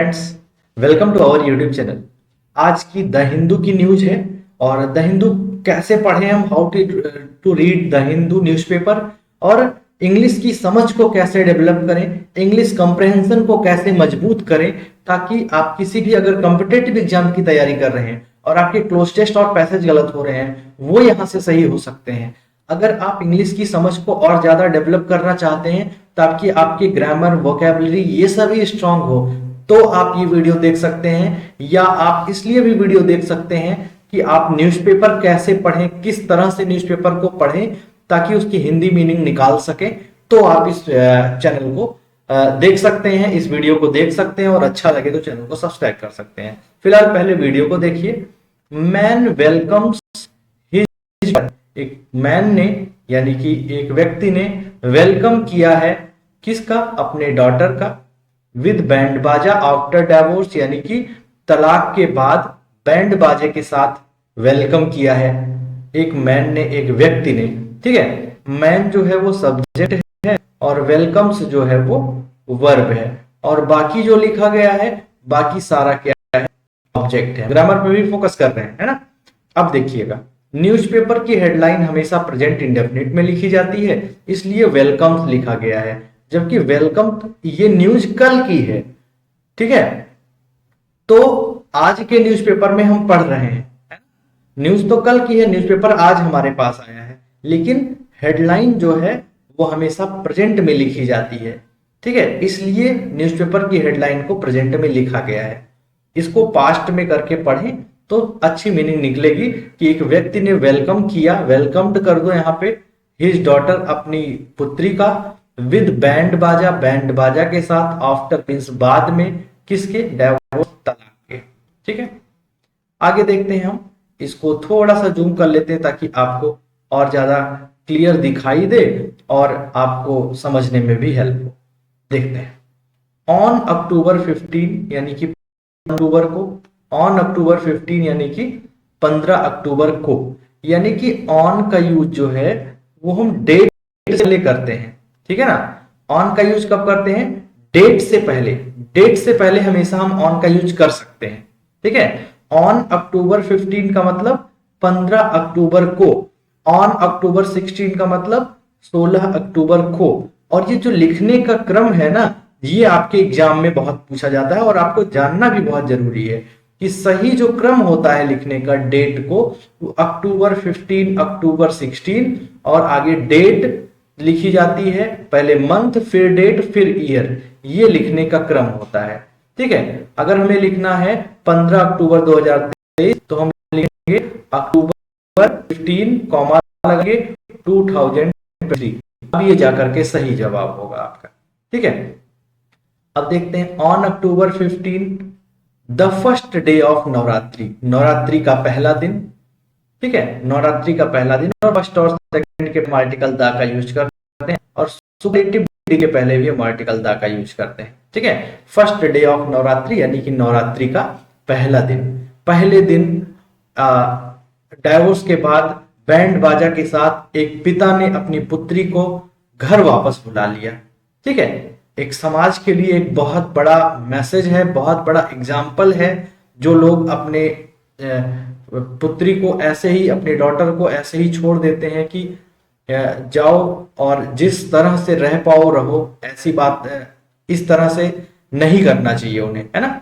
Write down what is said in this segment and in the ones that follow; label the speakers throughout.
Speaker 1: Friends, welcome to our YouTube channel. आज की the Hindu की न्यूज है और द हिंदू कैसे पढ़ें हम, how to read the Hindu newspaper और इंग्लिश की समझ को कैसे डेवलप करें, इंग्लिश कंप्रहेंशन को कैसे मजबूत करें ताकि आप किसी भी अगर कॉम्पिटेटिव एग्जाम की तैयारी कर रहे हैं और आपके क्लोज टेस्ट और पैसेज गलत हो रहे हैं वो यहाँ से सही हो सकते हैं। अगर आप इंग्लिश की समझ को और ज्यादा डेवलप करना चाहते हैं ताकि आपकी ग्रामर, वोकैबुलरी ये सभी स्ट्रांग हो तो आप ये वीडियो देख सकते हैं। या आप इसलिए भी वीडियो देख सकते हैं कि आप न्यूज़पेपर कैसे पढ़ें, किस तरह से न्यूज़पेपर को पढ़ें ताकि उसकी हिंदी मीनिंग निकाल सके। तो आप इस चैनल को देख सकते हैं, इस वीडियो को देख सकते हैं और अच्छा लगे तो चैनल को सब्सक्राइब कर सकते हैं। फिलहाल पहले वीडियो को देखिए। मैन वेलकम्स हिज, एक मैन ने यानी कि एक व्यक्ति ने वेलकम किया है किसका, अपने डॉटर का, विद बैंड बाजा आफ्टर डाइवोर्स, यानी कि तलाक के बाद बैंड बाजे के साथ वेलकम किया है। एक मैन ने, एक व्यक्ति ने, ठीक है। मैन जो है वो सब्जेक्ट है और वेलकम्स जो है वो वर्ब है और बाकी जो लिखा गया है बाकी सारा क्या है, ऑब्जेक्ट है। ग्रामर पे भी फोकस कर रहे हैं, है ना। अब देखिएगा, न्यूज़पेपर की हेडलाइन हमेशा प्रेजेंट इंडेफिनिट में लिखी जाती है, इसलिए वेलकम्स लिखा गया है, जबकि वेलकम ये न्यूज कल की है, ठीक है। तो आज के न्यूज़पेपर में हम पढ़ रहे हैं, न्यूज तो कल की है, न्यूज़पेपर आज हमारे पास आया है, लेकिन हेडलाइन जो है वो हमेशा प्रेजेंट में लिखी जाती है, ठीक है। इसलिए न्यूज़पेपर की हेडलाइन को प्रेजेंट में लिखा गया है। इसको पास्ट में करके पढ़ें तो अच्छी मीनिंग निकलेगी कि एक व्यक्ति ने वेलकम किया, वेलकम्ड कर दो यहाँ पे, हिज डॉटर अपनी पुत्री का, विद बैंड बाजा, बैंड बाजा के साथ, आफ्टर मींस बाद में, किसके, डाइवोर्स, तलाक के, ठीक है। आगे देखते हैं हम, इसको थोड़ा सा जूम कर लेते हैं ताकि आपको और ज्यादा क्लियर दिखाई दे और आपको समझने में भी हेल्प हो। देखते हैं। ऑन अक्टूबर 15 यानी कि अक्टूबर को, ऑन अक्टूबर 15 यानी कि 15 अक्टूबर को, यानी कि ऑन का यूज जो है वो हम डेट से पहले करते हैं, ठीक है ना। ऑन का यूज कब करते हैं, डेट से पहले, डेट से पहले हमेशा हम ऑन का यूज कर सकते हैं, ठीक है। ऑन अक्टूबर 15 का मतलब 15 अक्टूबर को, ऑन अक्टूबर 16 का मतलब 16 अक्टूबर को। और ये जो लिखने का क्रम है ना, ये आपके एग्जाम में बहुत पूछा जाता है और आपको जानना भी बहुत जरूरी है कि सही जो क्रम होता है लिखने का डेट को, अक्टूबर 15, अक्टूबर 16 और आगे डेट लिखी जाती है, पहले मंथ फिर डेट फिर ईयर, ये लिखने का क्रम होता है, ठीक है। अगर हमें लिखना है 15 अक्टूबर 2023 तो हम लिखेंगे अक्टूबर 15 कॉमा लगे 2023। अब ये जाकर के सही जवाब होगा आपका, ठीक है। अब देखते हैं, on October 15 the first day of Navratri, Navratri का पहला दिन, ठीक है, नवरात्रि का पहला दिन। और फर्स्ट और सेकंड के आर्टिकल दा का यूज करते हैं और सुपरलेटिव के पहले भी हम आर्टिकल दा का यूज करते हैं, ठीक है। फर्स्ट डे ऑफ नवरात्रि यानी कि नवरात्रि का पहला दिन, पहले दिन डाइवोर्स के बाद बैंड बाजा के साथ एक पिता ने अपनी पुत्री को घर वापस बुला लिया, ठीक है। एक समाज के लिए एक बहुत बड़ा मैसेज है, बहुत बड़ा एग्जाम्पल है। जो लोग अपने पुत्री को ऐसे ही, अपने डॉटर को ऐसे ही छोड़ देते हैं कि जाओ और जिस तरह से रह पाओ रहो, ऐसी बात इस तरह से नहीं करना चाहिए उन्हें, है ना।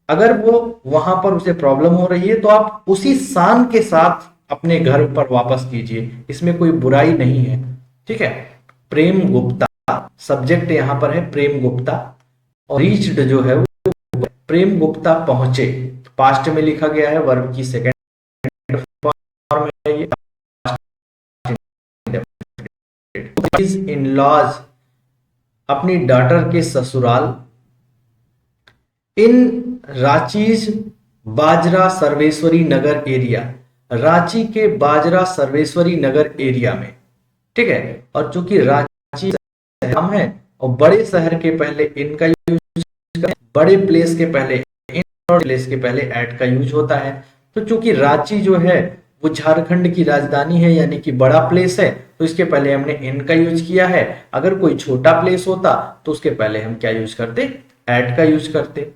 Speaker 1: अगर वो वहां पर उसे प्रॉब्लम हो रही है तो आप उसी शान के साथ अपने घर पर वापस कीजिए, इसमें कोई बुराई नहीं है, ठीक है। प्रेम गुप्ता सब्जेक्ट यहां पर है, प्रेम गुप्ता, और रीच्ड जो है वो प्रेम गुप्ता पहुंचे, पास्ट में लिखा गया है, वर्ब की सेकंड फॉर्म है ये। इन लॉज अपनी डॉटर के ससुराल, इन रांचीज बाजरा सर्वेश्वरी नगर एरिया, रांची के बाजरा सर्वेश्वरी नगर एरिया में, ठीक है। और चूंकि रांची हम है और बड़े शहर के पहले इनका यूज करें, बड़े प्लेस के पहले इन और प्लेस के पहले एट का यूज होता है। तो चूंकि रांची जो है वो झारखंड की राजधानी है यानी कि बड़ा प्लेस है, तो इसके पहले हमने इन का यूज किया है। अगर कोई छोटा प्लेस होता तो उसके पहले हम क्या यूज करते, एट का यूज करते।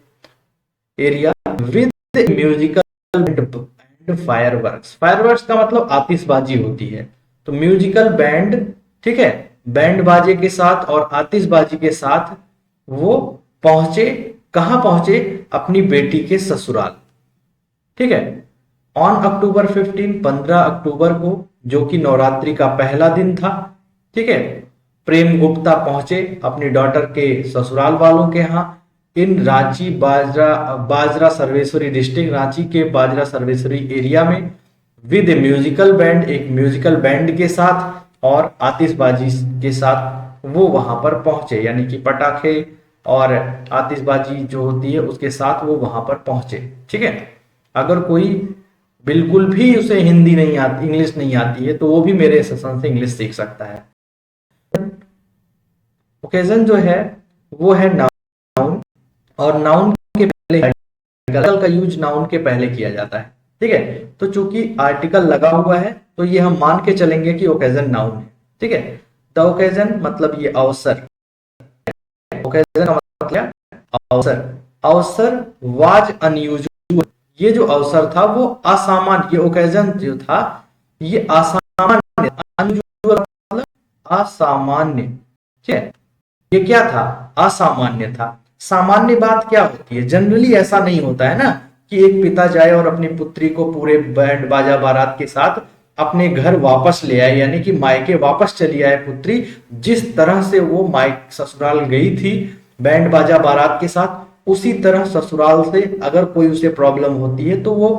Speaker 1: Area with musical and fireworks. Fireworks का मतलब आतिशबाजी होती है, तो म्यूजिकल बैंड, ठीक है, बैंड बाजे के साथ और आतिशबाजी के साथ वो पहुंचे, कहां पहुंचे, अपनी बेटी के ससुराल, ठीक है। ऑन अक्टूबर 15, 15 अक्टूबर को, जो कि नवरात्रि का पहला दिन था, ठीक है, प्रेम गुप्ता पहुंचे अपनी डॉटर के ससुराल वालों के यहाँ, इन रांची बाजरा बाजरा सर्वेश्वरी डिस्ट्रिक्ट, रांची के बाजरा सर्वेश्वरी एरिया में, विद ए म्यूजिकल बैंड, एक म्यूजिकल बैंड के साथ और आतिशबाजी के साथ वो वहां पर पहुंचे, यानी कि पटाखे और आतिशबाजी जो होती है उसके साथ वो वहां पर पहुंचे, ठीक है। अगर कोई बिल्कुल भी उसे हिंदी नहीं आती, इंग्लिश नहीं आती है, तो वो भी मेरे सेशन से इंग्लिश सीख सकता है। ओकेजन जो है वो है नाउन, और नाउन के पहले आर्टिकल का यूज नाउन के पहले किया जाता है, ठीक है। तो चूंकि आर्टिकल लगा हुआ है तो ये हम मान के चलेंगे कि ओकेजन नाउन है, ठीक है। द ओकेजन मतलब ये अवसर, ओकेजन का मतलब अवसर, अवसर वाज अनयूजुअल, ये जो अवसर था वो असामान्य, ये ओकेजन जो था ये असामान्य, अनयूजुअल मतलब असामान्य, ठीक है। ये क्या था, असामान्य था। सामान्य बात क्या होती है, जनरली ऐसा नहीं होता है ना कि एक पिता जाए और अपनी पुत्री को पूरे बैंड बाजा बारात के साथ अपने घर वापस ले आए, यानी कि मायके वापस चली आए पुत्री, जिस तरह से वो मायके ससुराल गई थी बैंड बाजा बारात के साथ, उसी तरह ससुराल से अगर कोई उसे प्रॉब्लम होती है तो वो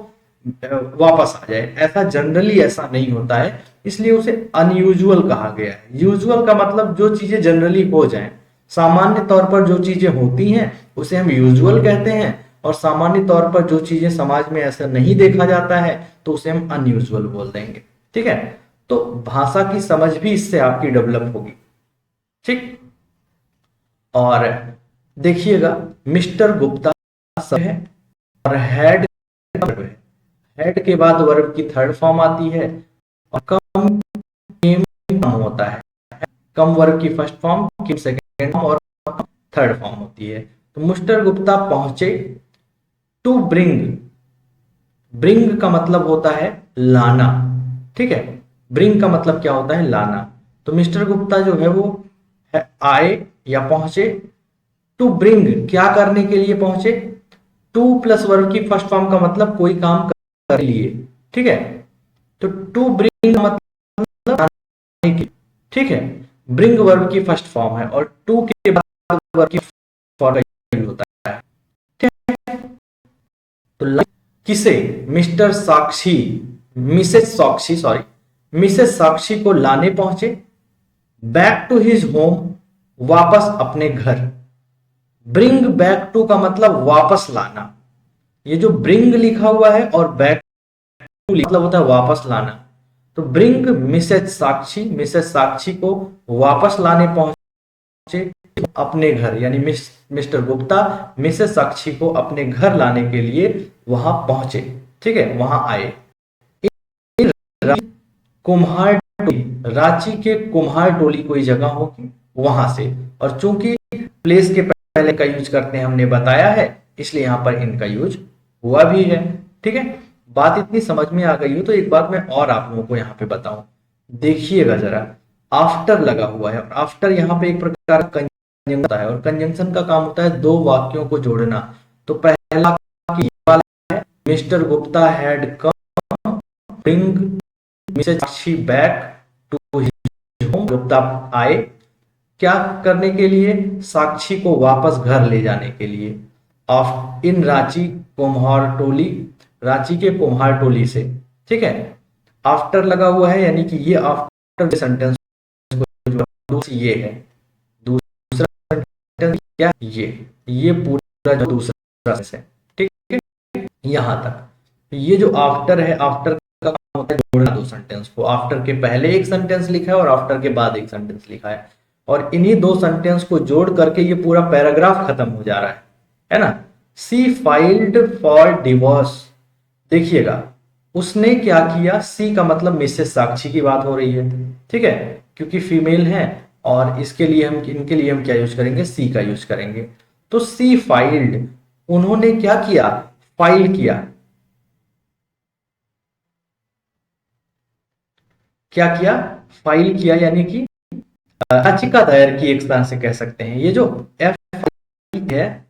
Speaker 1: वापस आ जाए। ऐसा जनरली ऐसा नहीं होता है, इसलिए उसे अनयूजुअल कहा गया है। यूजुअल का मतलब जो चीजें जनरली हो जाएं, सामान्य तौर पर जो चीजें होती हैं उसे हम यूजुअल कहते हैं, और सामान्य तौर पर जो चीजें समाज में ऐसा नहीं देखा जाता है तो उसे हम अनयूजुअल बोल देंगे, ठीक है। तो भाषा की समझ भी इससे आपकी डेवलप होगी, ठीक। और देखिएगा, मिस्टर गुप्ता सब है और हेड है, हेड के बाद वर्ब की थर्ड फॉर्म आती है, और कम कम होता है, कम वर्ब की फर्स्ट फॉर्म, किम सेकेंड फॉर्म और थर्ड फॉर्म होती है। तो मिस्टर गुप्ता पहुंचे टू ब्रिंग, ब्रिंग का मतलब होता है लाना, ठीक है। ब्रिंग का मतलब क्या होता है, लाना। तो मिस्टर गुप्ता जो है वो है आए या पहुंचे, टू ब्रिंग क्या करने के लिए पहुंचे, टू प्लस वर्ब की फर्स्ट फॉर्म का मतलब कोई काम करने के लिए, ठीक है। तो टू ब्रिंग का मतलब आने की, ठीक है। ब्रिंग वर्ब की फर्स्ट फॉर्म है और टू के बाद वर्ब की फॉर्म का यूज होता है, ठीक है। तो किसे, मिस्टर साक्षी, मिसेस साक्षी सॉरी, मिसेस साक्षी को लाने पहुंचे, बैक टू हिज होम वापस अपने घर। ब्रिंग बैक टू का मतलब वापस लाना, ये जो ब्रिंग लिखा हुआ है और बैक टू मतलब होता है वापस लाना। तो ब्रिंग मिसेस साक्षी, मिसेस साक्षी को वापस लाने पहुंचे अपने घर, यानी मिस्टर गुप्ता मिसेस साक्षी को अपने घर लाने के लिए वहां पहुंचे, ठीक है, वहां आए। कुम्हार टोली, रांची के कुम्हार टोली कोई जगह होगी वहां से, और चूंकि प्लेस के पहले का यूज करते हैं हमने बताया है, इसलिए यहां पर इनका यूज हुआ भी है, ठीक है। बात इतनी समझ में आ गई हो तो एक बात मैं और आप लोगों को यहाँ पे बताऊं, देखिएगा जरा, आफ्टर लगा हुआ है, और आफ्टर यहाँ पे एक प्रकार का कंजंक्शन होता है, और कंजंक्शन का काम होता है दो वाक्यों को जोड़ना। तो पहला वाक्य वाला है, Mr Gupta had come bring Mrs Sakshi back to his home, Gupta आए क्या करने के लिए, साक्षी को वापस घर ले जाने के लिए, ऑफ इन रांची कुम्हार टोली, रांची के कुम्हार टोली से, ठीक है। आफ्टर लगा हुआ है, यानी कि ये आफ्टर सेंटेंस ये है, दूसरा सेंटेंस क्या, ये पूरा जो दूसरा है, ठीक है, यहां तक। ये जो आफ्टर है, आफ्टर का काम होता है जोड़ना दो सेंटेंस को, आफ्टर के पहले एक सेंटेंस लिखा है और आफ्टर के बाद एक सेंटेंस लिखा है, और इन्हीं दो सेंटेंस को जोड़ करके ये पूरा पैराग्राफ खत्म हो जा रहा है ना। सी फाइल्ड फॉर डिवोर्स, देखिएगा उसने क्या किया, सी का मतलब मिसेस साक्षी की बात हो रही है, ठीक है, क्योंकि फीमेल है, और इसके लिए हम, इनके लिए हम क्या यूज करेंगे, सी का यूज करेंगे। तो सी फाइल्ड, उन्होंने क्या किया, फाइल किया। क्या किया, फाइल किया, यानी कि याचिका दायर की, एक तरह से कह सकते हैं। ये जो एफ है,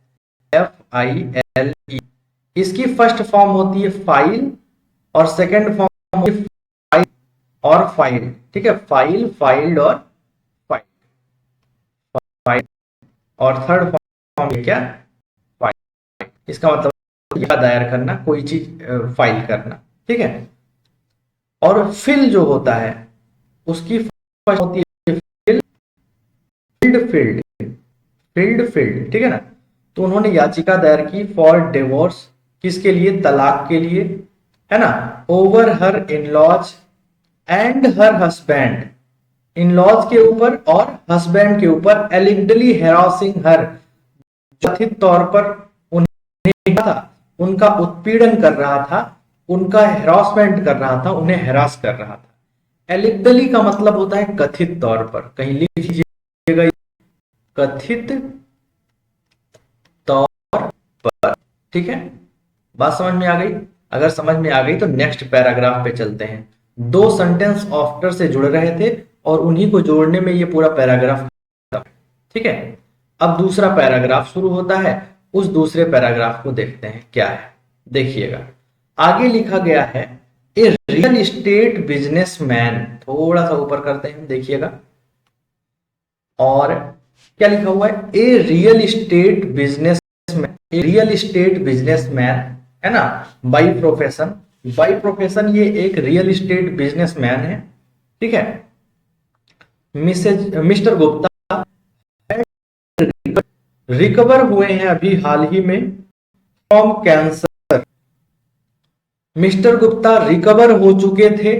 Speaker 1: FILE, इसकी फर्स्ट फॉर्म होती है फाइल, और सेकंड फॉर्म होती है फाइल और फाइल। ठीक है, फाइल, फाइल्ड और फाइल, फाइल, और थर्ड फॉर्म है क्या, फाइल। इसका मतलब या दायर करना, कोई चीज फाइल करना। ठीक है, और फिल जो होता है उसकी फर्स्ट होती है फिल, फील्ड, फील्ड। ठीक है ना। तो उन्होंने याचिका दायर की फॉर डिवोर्स, किसके लिए, तलाक के लिए, है ना, over her in laws and her husband, in laws के ऊपर और हस्बैंड के ऊपर, एलिगली हेरासिंग हर, कथित तौर पर उन्हें था, उनका उत्पीड़न कर रहा था, उनका हेरासमेंट कर रहा था, उन्हें हेरास कर रहा था। एलिगली का मतलब होता है कथित तौर पर, कहीं लिख लीजिएगा, कथित तौर पर। ठीक है, बात समझ में आ गई। अगर समझ में आ गई तो नेक्स्ट पैराग्राफ पे चलते हैं। दो सेंटेंस आफ्टर से जुड़ रहे थे और उन्हीं को जोड़ने में ये पूरा पैराग्राफ। ठीक है, अब दूसरा पैराग्राफ शुरू होता है। उस दूसरे पैराग्राफ को देखते हैं क्या है, देखिएगा। आगे लिखा गया है, ए रियल एस्टेट बिजनेसमैन, थोड़ा सा ऊपर करते हैं, देखिएगा। और क्या लिखा हुआ है, a real estate business, real estate businessman, है ना, बाई प्रोफेशन। बाई प्रोफेशन ये एक रियल एस्टेट बिजनेसमैन है। ठीक है, मिस्टर गुप्ता रिकवर हुए हैं अभी हाल ही में from cancer. Mister Gupta recover हो चुके थे,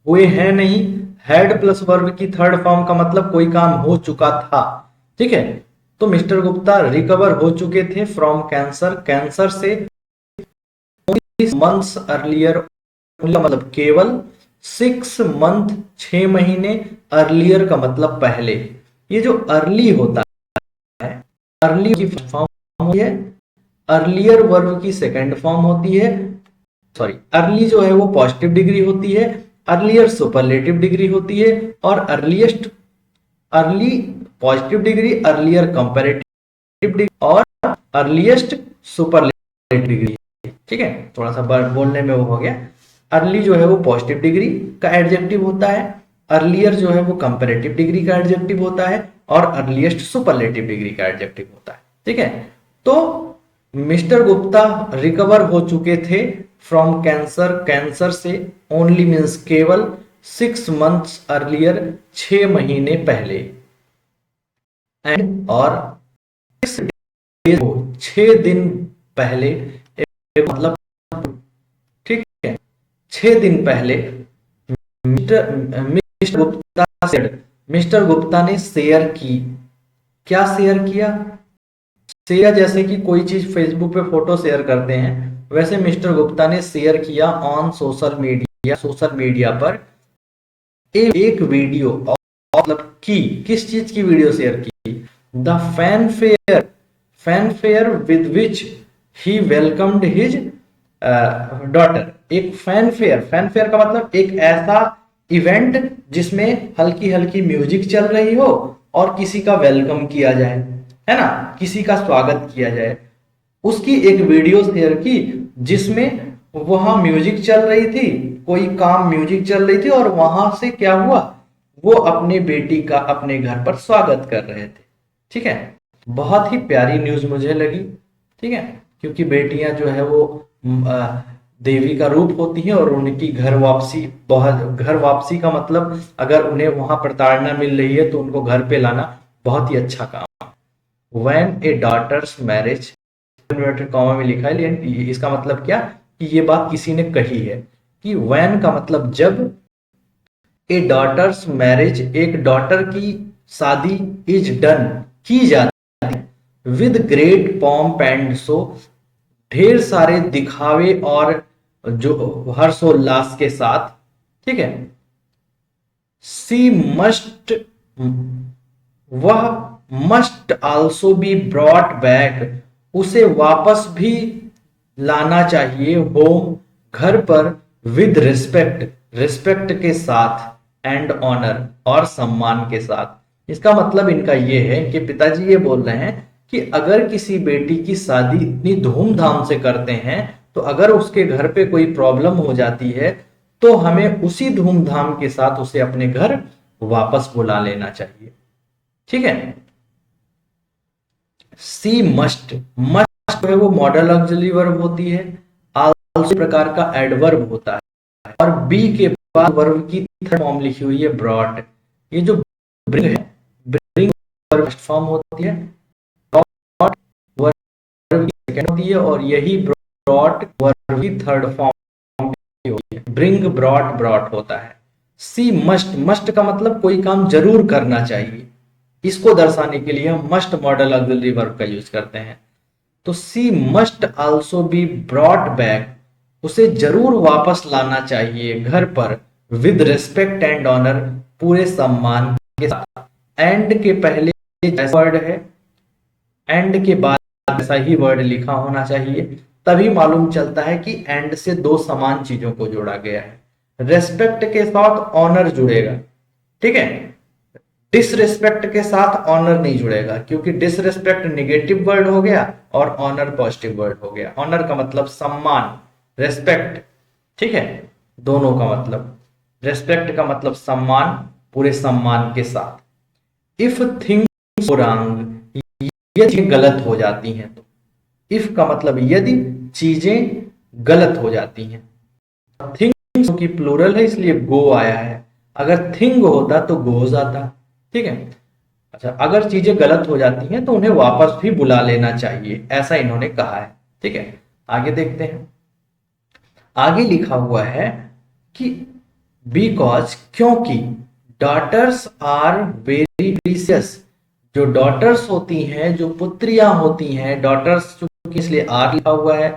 Speaker 1: हुए हैं नहीं। हैड प्लस वर्ब की थर्ड फॉर्म का मतलब कोई काम हो चुका था। ठीक है, तो मिस्टर गुप्ता रिकवर हो चुके थे फ्रॉम कैंसर, कैंसर से मंथ्स अर्लियर, मतलब केवल 6 मंथ, 6 महीने, अर्लियर का मतलब पहले। ये जो अर्ली होता है, अर्ली की फॉर्म होती है, अर्लियर वर्ब की सेकंड फॉर्म होती है, सॉरी, अर्ली जो है वो पॉजिटिव डिग्री होती है, अर्लियर सुपरलेटिव डिग्री होती है, और earliest, early positive degree, earlier comparative degree, और अर्लीस्ट सुपरलेटिव डिग्री। ठीक है, थोड़ा सा बोलने में वो हो गया। अर्ली जो है वो पॉजिटिव डिग्री का एडजेक्टिव होता है, अर्लियर जो है वो कंपैरेटिव डिग्री का एडजेक्टिव होता है, और अर्लीस्ट सुपरलेटिव डिग्री का एडजेक्टिव होता है। ठीक है, तो मिस्टर गुप्ता रिकवर हो चुके थे फ्रॉम कैंसर, कैंसर से, ओनली मीन्स केवल, 6 मंथ्स अर्लियर, 6 महीने पहले, एंड और 6 दिन पहले, मतलब, ठीक है, 6 दिन पहले मिस्टर गुप्ता से, मिस्टर गुप्ता ने शेयर की, क्या शेयर किया, शेयर जैसे कि कोई चीज फेसबुक पे फोटो शेयर करते हैं, वैसे मिस्टर गुप्ता ने शेयर किया on social media, social media पर एक वीडियो, मतलब की, किस चीज की वीडियो शेयर की, the fanfare, fanfare with which he welcomed his daughter. एक फैनफेयर, फैनफेयर का मतलब एक ऐसा इवेंट जिसमें हल्की हल्की म्यूजिक चल रही हो और किसी का वेलकम किया जाए, है ना, किसी का स्वागत किया जाए, उसकी एक वीडियो शेयर की जिसमें वहां म्यूजिक चल रही थी, कोई काम म्यूजिक चल रही थी, और वहां से क्या हुआ, वो अपने बेटी का अपने घर पर स्वागत कर रहे थे। ठीक है, बहुत ही प्यारी न्यूज मुझे लगी। ठीक है, क्योंकि बेटियां जो है वो देवी का रूप होती हैं, और उनकी घर वापसी, बहुत, घर वापसी का मतलब अगर उन्हें वहां प्रताड़ना मिल रही है तो उनको घर पे लाना बहुत ही अच्छा काम। When a daughter's marriage, inverted comma में लिखा है, लेकिन इसका मतलब क्या, कि ये बात किसी ने कही है, कि व्हेन का मतलब जब, ए डॉटर्स मैरिज, एक डॉटर की शादी, इज डन, की जाती है, with great pomp and show, ढेर सारे दिखावे और जो हर्षोल्लास के साथ। ठीक है, सी मस्ट, वह must also be brought back, उसे वापस भी लाना चाहिए होम, घर पर, विद रिस्पेक्ट, रिस्पेक्ट के साथ, एंड ऑनर, और सम्मान के साथ। इसका मतलब इनका ये है कि पिताजी ये बोल रहे हैं कि अगर किसी बेटी की शादी इतनी धूमधाम से करते हैं तो अगर उसके घर पे कोई प्रॉब्लम हो जाती है तो हमें उसी धूमधाम के साथ उसे अपने घर वापस बुला लेना चाहिए। ठीक है। सी मस्ट, मस्ट जो है वो मॉडल ऑक्सिलरी वर्ब होती है, आल्सो प्रकार का एडवर्ब होता है, और बी के बाद वर्ब की थर्ड फॉर्म लिखी हुई है ब्रॉट। ये जो ब्रिंग है, ब्रिंग वर्ब फर्स्ट फॉर्म होती है, ब्रॉट वर्ब की सेकंड होती है, और यही ब्रॉट वर्ब की थर्ड फॉर्म होती है। ब्रिंग, ब्रॉट, ब्रॉट होता है। सी मस्ट, मस्ट का मतलब कोई काम जरूर करना चाहिए, इसको दर्शाने के लिए हम मस्ट मॉडल ऑक्सिलरी वर्ब का यूज करते हैं। तो she must also be brought back, उसे जरूर वापस लाना चाहिए घर पर, विद रिस्पेक्ट एंड ऑनर, पूरे सम्मान के साथ। एंड के पहले जैसा वर्ड है, एंड के बाद ऐसा ही वर्ड लिखा होना चाहिए, तभी मालूम चलता है कि एंड से दो समान चीजों को जोड़ा गया है। रेस्पेक्ट के साथ ऑनर जुड़ेगा, ठीक है। डिसरिस्पेक्ट के साथ ऑनर नहीं जुड़ेगा, क्योंकि डिसरिस्पेक्ट नेगेटिव वर्ड हो गया और ऑनर पॉजिटिव वर्ड हो गया। ऑनर का मतलब सम्मान, रेस्पेक्ट, ठीक है, दोनों का मतलब। रेस्पेक्ट का मतलब सम्मान, पूरे सम्मान के साथ। इफ थिंग्स गो रॉन्ग, यदि गलत हो जाती हैं तो। इफ का मतलब यदि चीजें गलत हो जाती हैं। थिंग्स की प्लूरल है इसलिए गो आया है, अगर थिंग होता तो गोज आता, ठीक है। अच्छा, अगर चीजें गलत हो जाती हैं तो उन्हें वापस भी बुला लेना चाहिए, ऐसा इन्होंने कहा है, ठीक है। आगे देखते हैं। आगे लिखा हुआ है कि बिकॉज, क्योंकि, डॉटर्स आर वेरी प्रीसियस, जो डॉटर्स होती हैं, जो पुत्रियां होती हैं, डॉटर्स चूंकि इसलिए आर लिखा हुआ है,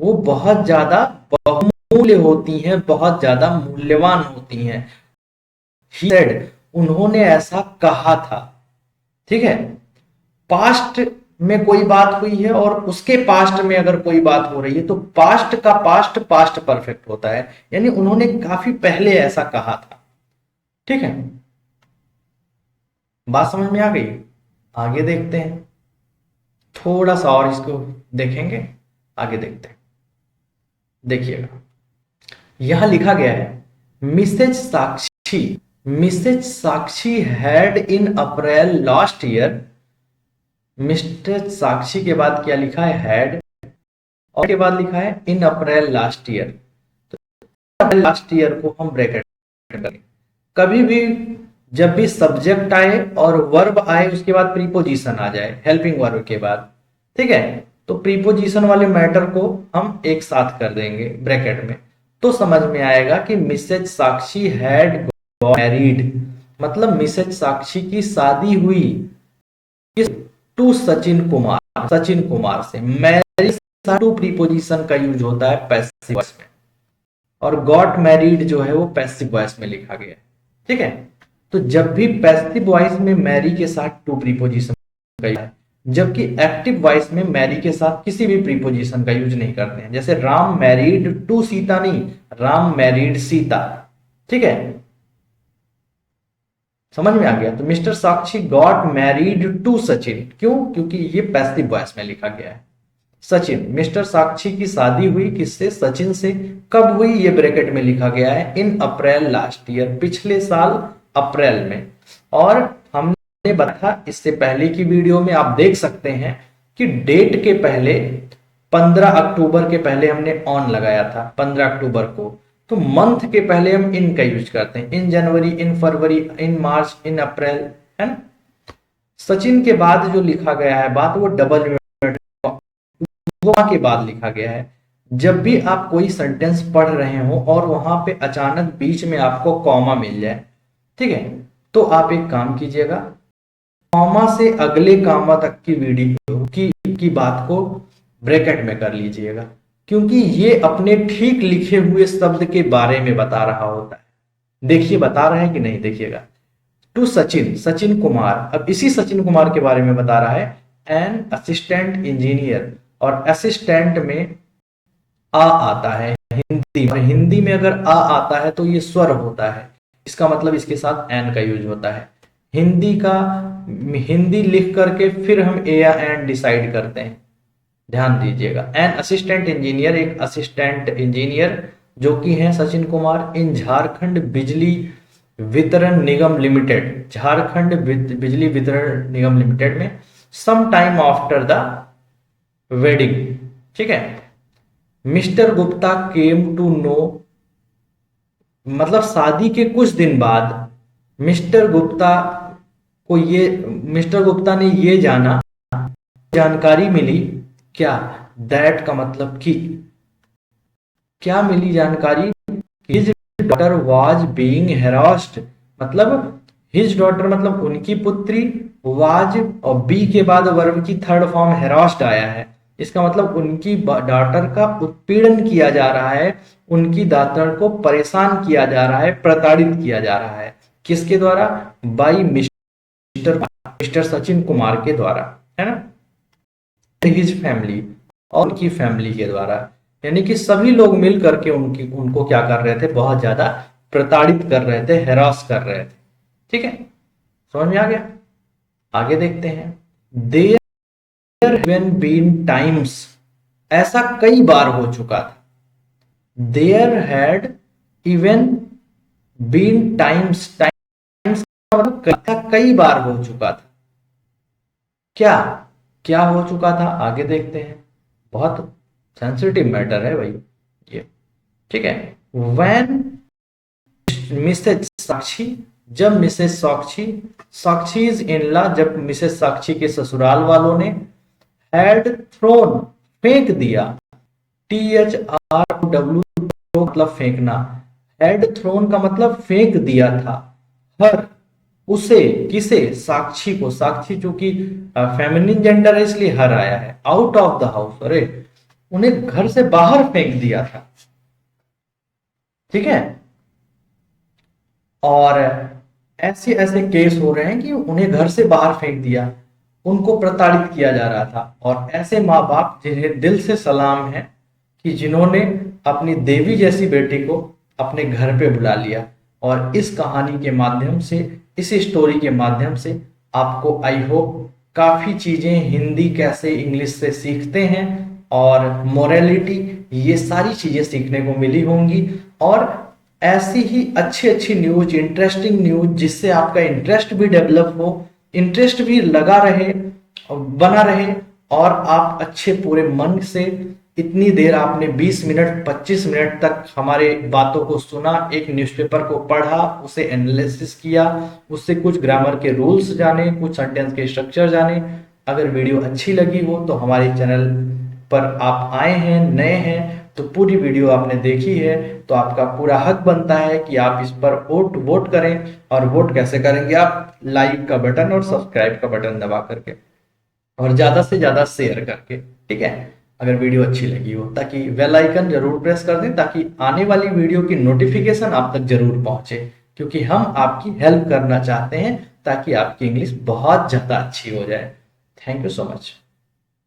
Speaker 1: वो बहुत ज्यादा बहुमूल्य होती हैं, बहुत ज्यादा मूल्यवान होती हैं। He said, उन्होंने ऐसा कहा था, ठीक है। पास्ट में कोई बात हुई है और उसके पास्ट में अगर कोई बात हो रही है तो पास्ट का पास्ट पास्ट परफेक्ट होता है, यानी उन्होंने काफी पहले ऐसा कहा था, ठीक है। बात समझ में आ गई। आगे देखते हैं, थोड़ा सा और इसको देखेंगे, आगे देखते हैं। देखिएगा, यहां लिखा गया है Mrs Sakshi, Mrs Sakshi had in April last year. Mr Sakshi के बाद क्या लिखा है, हैड, और के बाद लिखा है इन अप्रैल लास्ट ईयर। तो लास्ट ईयर को हम ब्रैकेट करें। कभी भी जब भी सब्जेक्ट आए और वर्ब आए उसके बाद प्रीपोजिशन आ जाए हेल्पिंग वर्ब के बाद, ठीक है, तो प्रीपोजिशन वाले मैटर को हम एक साथ कर देंगे ब्रैकेट में, तो समझ में आएगा कि Mrs Sakshi had got married, मतलब मिसेज साक्षी की शादी हुई टू सचिन कुमार, सचिन कुमार से। मैरिज टू प्रीपोजिशन का यूज होता है पैसिव वॉइस में, और गॉट मैरिड जो है वो पैसिव वॉइस में लिखा गया है, ठीक है। तो जब भी पैसिव वॉइस में मैरी के साथ टू प्रीपोजिशन का यूज है, जबकि एक्टिव वॉइस में मैरी के साथ किसी भी प्रीपोजिशन का यूज नहीं करते हैं। जैसे राम मैरिड टू सीता नहीं, राम मैरिड सीता, ठीक है, समझ में आ गया। तो Mr Sakshi got married to Sachin, क्यों, क्योंकि ये पैसिव वॉइस में लिखा गया है। सचिन, मिस्टर साक्षी की शादी हुई किससे, सचिन से। कब हुई, ये ब्रैकेट में लिखा गया है इन अप्रैल लास्ट ईयर, पिछले साल अप्रैल में। और हमने बताया इससे पहले की वीडियो में, आप देख सकते हैं कि डेट के पहले 15 अक्टूबर के पहले हमने ऑन लगाया था, 15 अक्टूबर को। तो मंथ के पहले हम इन का यूज करते हैं, इन जनवरी, इन फरवरी, इन मार्च, इन अप्रैल, है ना। सचिन के बाद जो लिखा गया है बात, वो डबल के बाद लिखा गया है। जब भी आप कोई सेंटेंस पढ़ रहे हो और वहां पे अचानक बीच में आपको कॉमा मिल जाए, ठीक है, तो आप एक काम कीजिएगा, कॉमा से अगले कॉमा तक की वीडियो की बात को ब्रैकेट में कर लीजिएगा, क्योंकि ये अपने ठीक लिखे हुए शब्द के बारे में बता रहा होता है। देखिए बता रहा है कि नहीं, देखिएगा। टू सचिन, सचिन कुमार, अब इसी सचिन कुमार के बारे में बता रहा है, एन असिस्टेंट इंजीनियर, और असिस्टेंट में आ आता है हिंदी, और हिंदी में अगर आ आता है तो ये स्वर होता है, इसका मतलब इसके साथ एन का यूज होता है। हिंदी लिख करके फिर हम ए या एन डिसाइड करते हैं, ध्यान दीजिएगा। एन असिस्टेंट इंजीनियर, एक असिस्टेंट इंजीनियर जो कि हैं सचिन कुमार, इन झारखंड बिजली वितरण निगम लिमिटेड, झारखंड बिजली वितरण निगम लिमिटेड में, some time after the wedding, ठीक है। Mr Gupta came to know, मतलब शादी के कुछ दिन बाद मिस्टर गुप्ता ने ये जानकारी मिली, क्या, दैट का मतलब कि, क्या मिली जानकारी, his daughter was being harassed, मतलब हिज डॉटर मतलब उनकी पुत्री, वाज और बी के बाद वर्ब की थर्ड फॉर्म हेरास्ड आया है, इसका मतलब उनकी डॉटर का उत्पीड़न किया जा रहा है, उनकी डॉटर को परेशान किया जा रहा है, प्रताड़ित किया जा रहा है, किसके द्वारा, बाई मिस्टर सचिन कुमार के द्वारा, है ना, हिज फैमिली, और उनकी फैमिली के द्वारा, यानी कि सभी लोग मिल करके उनको क्या कर रहे थे, बहुत ज्यादा प्रताड़ित कर रहे थे, हैरास कर रहे थे, ठीक है, समझ में आ गया। आगे देखते हैं, देयर हैव बीन टाइम्स, ऐसा कई बार हो चुका था, there had even been times, times का मतलब कई बार हो चुका था, क्या क्या हो चुका था, आगे देखते हैं, बहुत सेंसिटिव मैटर है भाई ये, ठीक है। व्हेन मिसेज साक्षी, जब मिसेज साक्षीज इन लॉ, जब मिसेज साक्षी के ससुराल वालों ने, हैड थ्रोन, फेंक दिया, THRW मतलब फेंकना, हैड थ्रोन का मतलब फेंक दिया था, हर, उसे, किसे, साक्षी को, साक्षी चूंकि फेमिनिन जेंडर है इसलिए हर आया है, आउट ऑफ द हाउस, अरे उन्हें घर से बाहर फेंक दिया था, ठीक है। और ऐसे ऐसे केस हो रहे हैं कि उन्हें घर से बाहर फेंक दिया, उनको प्रताड़ित किया जा रहा था, और ऐसे माँ बाप जिन्हें दिल से सलाम है कि जिन्होंने अपनी देवी जैसी बेटी को अपने घर पे बुला लिया। और इस कहानी के माध्यम से, इस स्टोरी के माध्यम से आपको आई होप काफी चीजें, हिंदी कैसे इंग्लिश से सीखते हैं और मोरालिटी, ये सारी चीजें सीखने को मिली होंगी, और ऐसी ही अच्छी अच्छी न्यूज, इंटरेस्टिंग न्यूज, जिससे आपका इंटरेस्ट भी डेवलप हो, इंटरेस्ट भी लगा रहे, बना रहे, और आप अच्छे पूरे मन से, इतनी देर आपने 20 मिनट 25 मिनट तक हमारे बातों को सुना, एक न्यूज़पेपर को पढ़ा, उसे एनालिसिस किया, उससे कुछ ग्रामर के रूल्स जाने, कुछ सेंटेंस के स्ट्रक्चर जाने। अगर वीडियो अच्छी लगी हो तो हमारे चैनल पर आप आए हैं, नए हैं, तो पूरी वीडियो आपने देखी है तो आपका पूरा हक बनता है कि आप इस पर वोट करें। और वोट कैसे करेंगे आप, लाइक का बटन और सब्सक्राइब का बटन दबा करके, और ज्यादा से ज्यादा शेयर करके, ठीक है, अगर वीडियो अच्छी लगी हो, ताकि बेल आइकन जरूर प्रेस कर दें, ताकि आने वाली वीडियो की नोटिफिकेशन आप तक जरूर पहुंचे, क्योंकि हम आपकी हेल्प करना चाहते हैं ताकि आपकी इंग्लिश बहुत ज्यादा अच्छी हो जाए। Thank you so much.